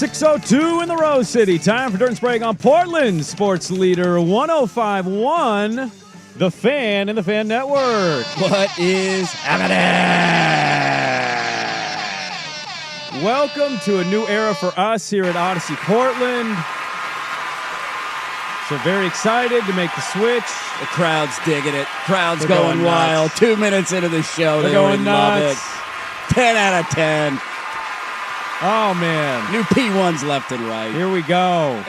6:02 in the Rose City. Time for Dirt and Sprague on Portland Sports Leader 105.1, The Fan and the Fan Network. What is happening? Welcome to a new era for us here at Odyssey Portland. So very excited to make the switch. The crowd's digging it. Crowd's They're going going wild. nuts. 2 minutes into the show, They're they going love nuts. it. 10 out of 10. Oh, man. New P1s left and right. Here we go.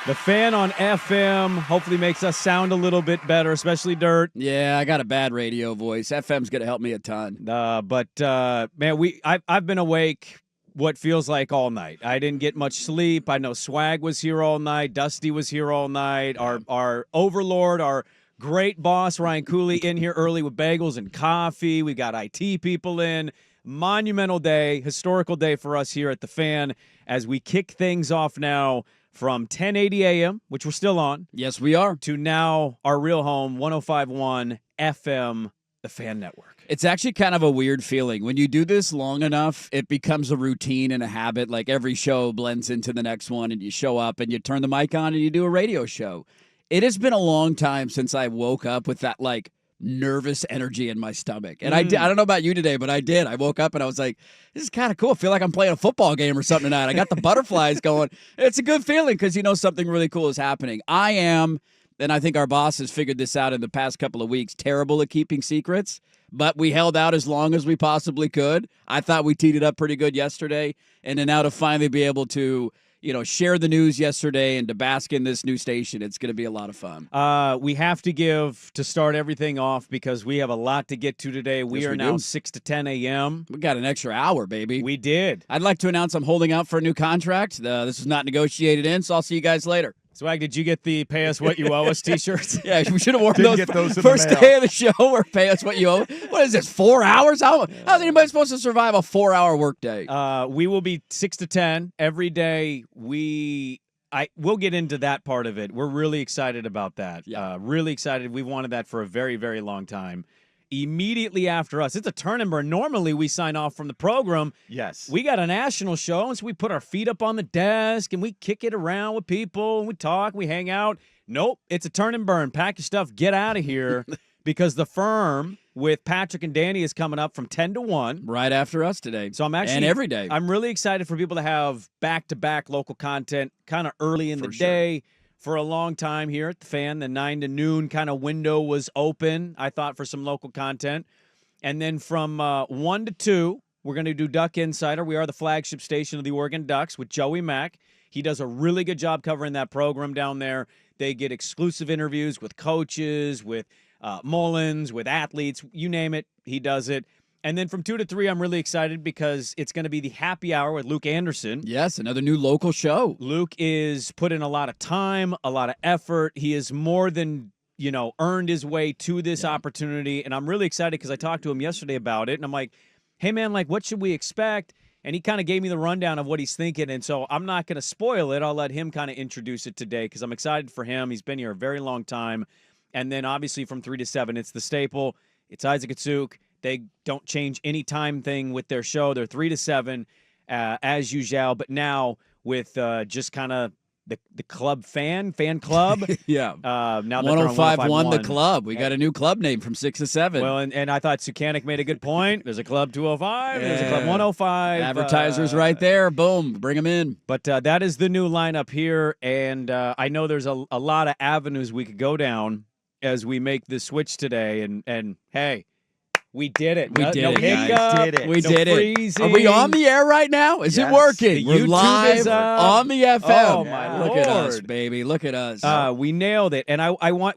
The Fan on FM hopefully makes us sound a little bit better, especially Dirt. Yeah, I got a bad radio voice. FM's going to help me a ton. But man, I've been awake what feels like all night. I didn't get much sleep. I know Swag was here all night. Dusty was here all night. Our overlord, our great boss, Ryan Cooley, in here early with bagels and coffee. We got IT people in. Monumental day, historical day for us here at The Fan as we kick things off now from 1080 a.m., which we're still on. Yes, we are. To now our real home, 105.1 FM, The Fan Network. It's actually kind of a weird feeling. When you do this long enough, it becomes a routine and a habit. Like every show blends into the next one, and you show up and you turn the mic on and you do a radio show. It has been a long time since I woke up with that, like, nervous energy in my stomach. And I don't know about you today, but I did. I woke up and I was like, this is kind of cool. I feel like I'm playing a football game or something tonight. I got the butterflies going. It's a good feeling because you know something really cool is happening. I am, and I think our boss has figured this out in the past couple of weeks, terrible at keeping secrets, but we held out as long as we possibly could. I thought we teed it up pretty good yesterday, and then now to finally be able to share the news yesterday and to bask in this new station. It's going to be a lot of fun. We have to give to start everything off because we have a lot to get to today. We are now 6 to 10 a.m. We got an extra hour, baby. We did. I'd like to announce I'm holding out for a new contract. This is not negotiated in, so I'll see you guys later. Swag, did you get the Pay Us What You Owe Us t-shirts? Yeah, we should have worn Didn't those, get those in the first mail. day of the show or Pay Us What You Owe. What is this, 4 hours? How's anybody supposed to survive a 4-hour workday? We will be 6 to 10 every day. We'll get into that part of it. We're really excited about that. Yeah. Really excited. We've wanted that for a very, very long time. Immediately after us, it's a turn and burn. Normally, we sign off from the program. Yes. We got a national show, and so we put our feet up on the desk, and we kick it around with people, and we talk, we hang out. Nope, it's a turn and burn. Pack your stuff, get out of here, because the firm with Patrick and Danny is coming up from 10 to 1. Right after us today. So I'm actually and every day. I'm really excited for people to have back-to-back local content kind of early in the day. For a long time here at The Fan, the 9 to noon kind of window was open, I thought, for some local content. And then from 1 to 2, we're going to do Duck Insider. We are the flagship station of the Oregon Ducks with Joey Mack. He does a really good job covering that program down there. They get exclusive interviews with coaches, with Mullins, with athletes, you name it, he does it. And then from 2 to 3, I'm really excited because it's going to be the happy hour with Luke Anderson. Yes, another new local show. Luke is put in a lot of time, a lot of effort. He has more than, earned his way to this opportunity. And I'm really excited because I talked to him yesterday about it. And I'm like, hey, man, what should we expect? And he kind of gave me the rundown of what he's thinking. And so I'm not going to spoil it. I'll let him kind of introduce it today because I'm excited for him. He's been here a very long time. And then obviously from 3 to 7, it's the staple. It's Isaac Atsuk. They don't change any time thing with their show. They're 3 to 7 as usual. But now with just kind of the club fan club. Yeah. Now that they're on 105.1 The 105.1. Club. We got a new club name from 6 to 7. Well, and I thought Sukanik made a good point. There's a Club 205. There's a Club 105. Advertisers right there. Boom. Bring them in. But that is the new lineup here. And I know there's a lot of avenues we could go down as we make this switch today. And hey, we did it. We did no it, guys. hiccup, Did it. We no did it. freezing. Are we on the air right now? Is it Yes. working? The We're YouTube live is up. on the FM. Oh, my Look at us, Lord. baby. Look at us. We nailed it. And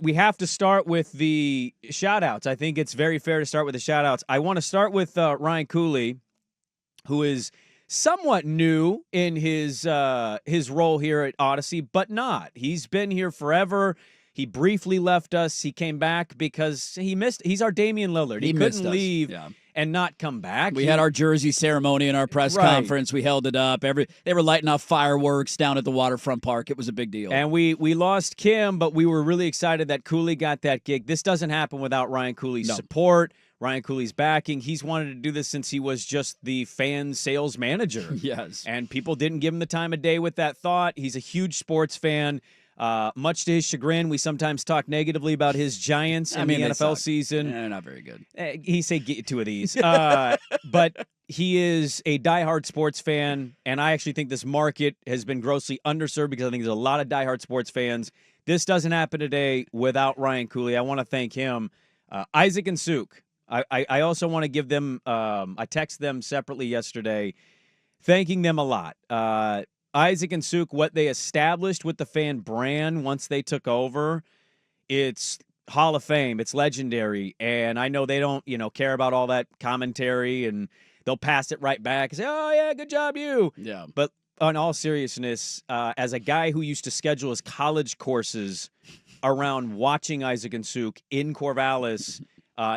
we have to start with the shout-outs. I think it's very fair to start with the shout-outs. I want to start with Ryan Cooley, who is somewhat new in his role here at Odyssey, but not. He's been here forever. He briefly left us. He came back because he missed. He's our Damian Lillard. He missed couldn't us. leave Yeah. and not come back. We had our jersey ceremony and our press Right. conference. We held it up. They were lighting off fireworks down at the waterfront park. It was a big deal. And we lost Kim, but we were really excited that Cooley got that gig. This doesn't happen without Ryan Cooley's support. Ryan Cooley's backing. He's wanted to do this since he was just the fan sales manager. Yes. And people didn't give him the time of day with that thought. He's a huge sports fan. Much to his chagrin, we sometimes talk negatively about his Giants in the NFL season. They're not very good. He say get 2 of these. But he is a diehard sports fan, and I actually think this market has been grossly underserved because I think there's a lot of diehard sports fans. This doesn't happen today without Ryan Cooley. I want to thank him. Isaac and Suk. I also want to give them I texted them separately yesterday, thanking them a lot. Isaac and Suk, what they established with the fan brand once they took over, it's Hall of Fame. It's legendary. And I know they don't, care about all that commentary, and they'll pass it right back and say, oh, yeah, good job, you. Yeah. But on all seriousness, as a guy who used to schedule his college courses around watching Isaac and Suk in Corvallis,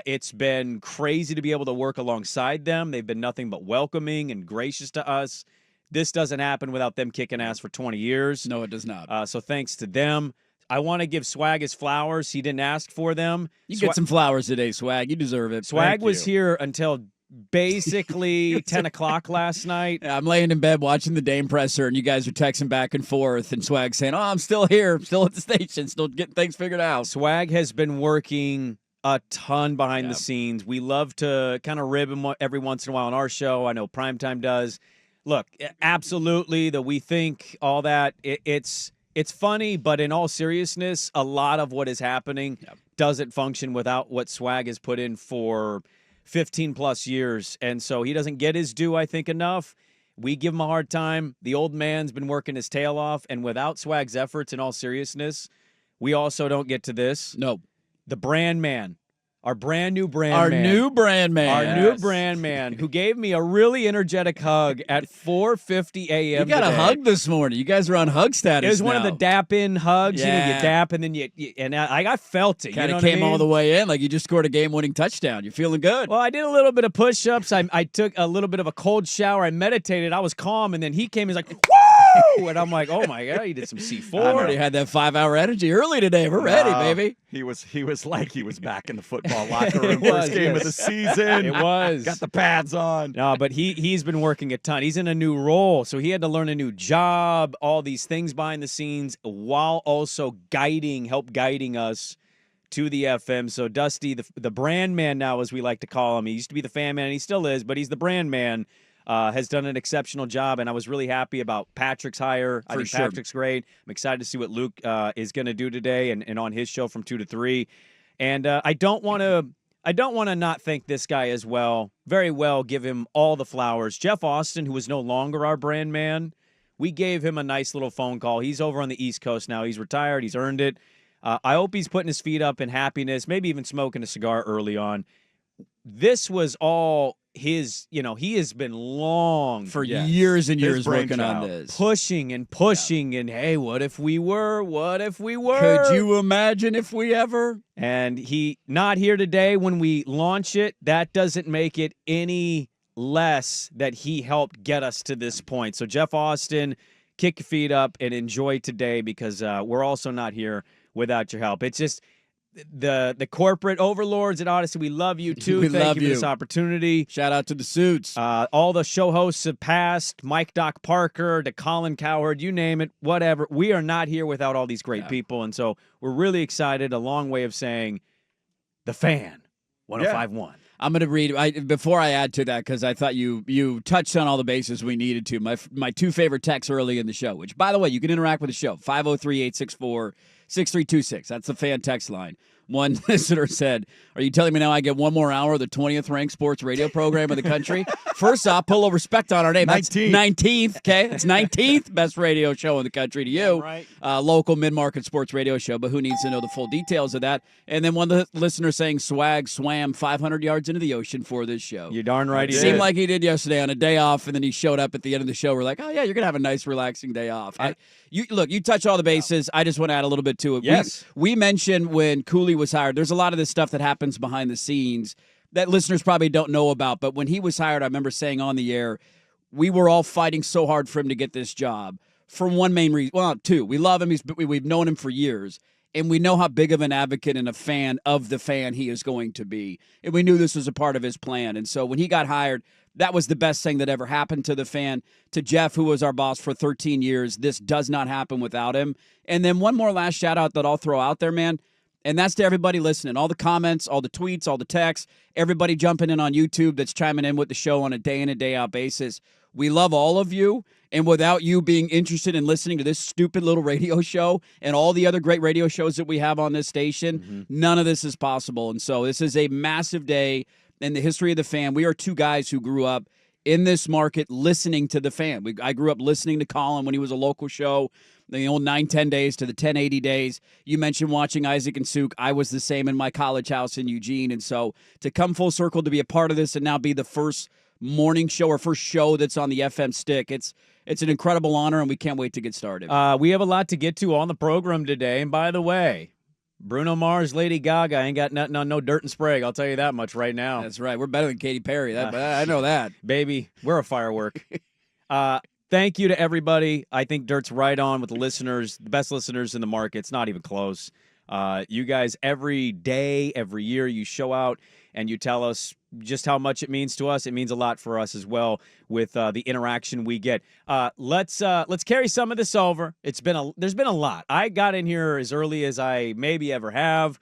it's been crazy to be able to work alongside them. They've been nothing but welcoming and gracious to us. This doesn't happen without them kicking ass for 20 years. No, it does not. So thanks to them. I want to give Swag his flowers. He didn't ask for them. You get some flowers today, Swag. You deserve it. Swag was here until basically 10 o'clock last night. Yeah, I'm laying in bed watching the Dame presser, and you guys are texting back and forth, and Swag saying, oh, I'm still here. I'm still at the station. Still getting things figured out. Swag has been working a ton behind the scenes. We love to kind of rib him every once in a while on our show. I know Primetime does. Look, absolutely, that we think all that, it's funny, but in all seriousness, a lot of what is happening doesn't function without what Swag has put in for 15-plus years. And so he doesn't get his due, I think, enough. We give him a hard time. The old man's been working his tail off, and without Swag's efforts, in all seriousness, we also don't get to this. No. The brand man. Our brand new brand Our man. new brand man. Our new brand man who gave me a really energetic hug at 4:50 a.m. You got today. a hug this morning. You guys are on hug status. It was one of the dap in hugs. Yeah. You dap and then I felt it. Kind you know of what I came mean? all the way in like you just scored a game-winning touchdown. You're feeling good. Well, I did a little bit of push-ups. I took a little bit of a cold shower. I meditated. I was calm, and then he came. He's like, woo! And I'm like, oh my god, he did some C4. I already had that 5-hour energy early today. We're ready, baby. He was like he was back in the football locker room. First game of the season. It was. Got the pads on. No, but he's been working a ton. He's in a new role, so he had to learn a new job, all these things behind the scenes, while also help guiding us to the FM. So Dusty, the brand man now, as we like to call him, he used to be the fan man, and he still is, but he's the brand man, has done an exceptional job, and I was really happy about Patrick's hire. I think Patrick's great. I'm excited to see what Luke is going to do today and on his show from 2 to 3. And I don't want to not thank this guy as well. Very well, give him all the flowers. Jeff Austin, who is no longer our brand man, we gave him a nice little phone call. He's over on the East Coast now. He's retired. He's earned it. I hope he's putting his feet up in happiness, maybe even smoking a cigar early on. This was all his, he has been long for years and years working on this. Pushing and hey, what if we were? What if we were? Could you imagine if we ever? And he not here today when we launch it. That doesn't make it any less that he helped get us to this point. So Jeff Austin, kick your feet up and enjoy today because we're also not here without your help. It's just the corporate overlords at Odyssey. We love you too. Thank you for this opportunity. Shout out to the suits. All the show hosts have passed. Mike Doc Parker to Colin Cowherd, you name it, whatever. We are not here without all these great people, and so we're really excited. A long way of saying the fan 105.1. I'm going to read before I add to that because I thought you touched on all the bases we needed to. My two favorite texts early in the show, which, by the way, you can interact with the show, 503-864-6326. That's the fan text line. One listener said, are you telling me now I get one more hour of the 20th ranked sports radio program in the country? First off, put a little respect on our name. 19th. That's 19th, okay? It's 19th best radio show in the country to you. Right. Local mid-market sports radio show, but who needs to know the full details of that? And then one of the listeners saying Swag swam 500 yards into the ocean for this show. You're darn right he Seemed did. like he did yesterday on a day off, and then he showed up at the end of the show. We're like, oh, yeah, you're going to have a nice, relaxing day off. You touch all the bases. I just want to add a little bit to it. Yes. We mentioned when Cooley was hired, there's a lot of this stuff that happens behind the scenes that listeners probably don't know about. But when he was hired, I remember saying on the air, we were all fighting so hard for him to get this job for one main reason. Well, two. We love him. We've known him for years. And we know how big of an advocate and a fan of the fan he is going to be. And we knew this was a part of his plan. And so when he got hired, that was the best thing that ever happened to the fan. To Jeff, who was our boss for 13 years, this does not happen without him. And then one more last shout out that I'll throw out there, man. And that's to everybody listening. All the comments, all the tweets, all the texts, everybody jumping in on YouTube that's chiming in with the show on a day in and day out basis. We love all of you. And without you being interested in listening to this stupid little radio show and all the other great radio shows that we have on this station, none of this is possible. And so this is a massive day in the history of the fan. We are two guys who grew up in this market listening to the fan. I grew up listening to Colin when he was a local show, the old 910 days to the 1080 days. You mentioned watching Isaac and Suk. I was the same in my college house in Eugene. And so to come full circle to be a part of this and now be the first morning show or first show that's on the FM stick, it's an incredible honor, and we can't wait to get started. We have a lot to get to on the program today. And by the way, Bruno Mars, Lady Gaga ain't got nothing on no Dirt and Sprague. I'll tell you that much right now. That's right. We're better than Katy Perry. I know that. Baby, we're a firework. Thank you to everybody. I think Dirt's right on with the listeners, the best listeners in the market. It's not even close. You guys, every day, every year, you show out and you tell us just how much it means to us. It means a lot for us as well with the interaction we get. Let's carry some of this over. There's been a lot. I got in here as early as I maybe ever have.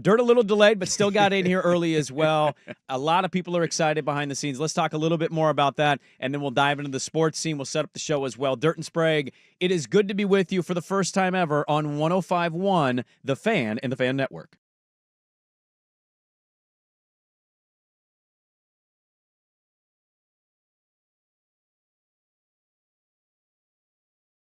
Dirt a little delayed, but still got in here early as well. A lot of people are excited behind the scenes. Let's talk a little bit more about that, and then we'll dive into the sports scene. We'll set up the show as well. Dirt and Sprague, it is good to be with you for the first time ever on 105.1, The Fan and the Fan Network.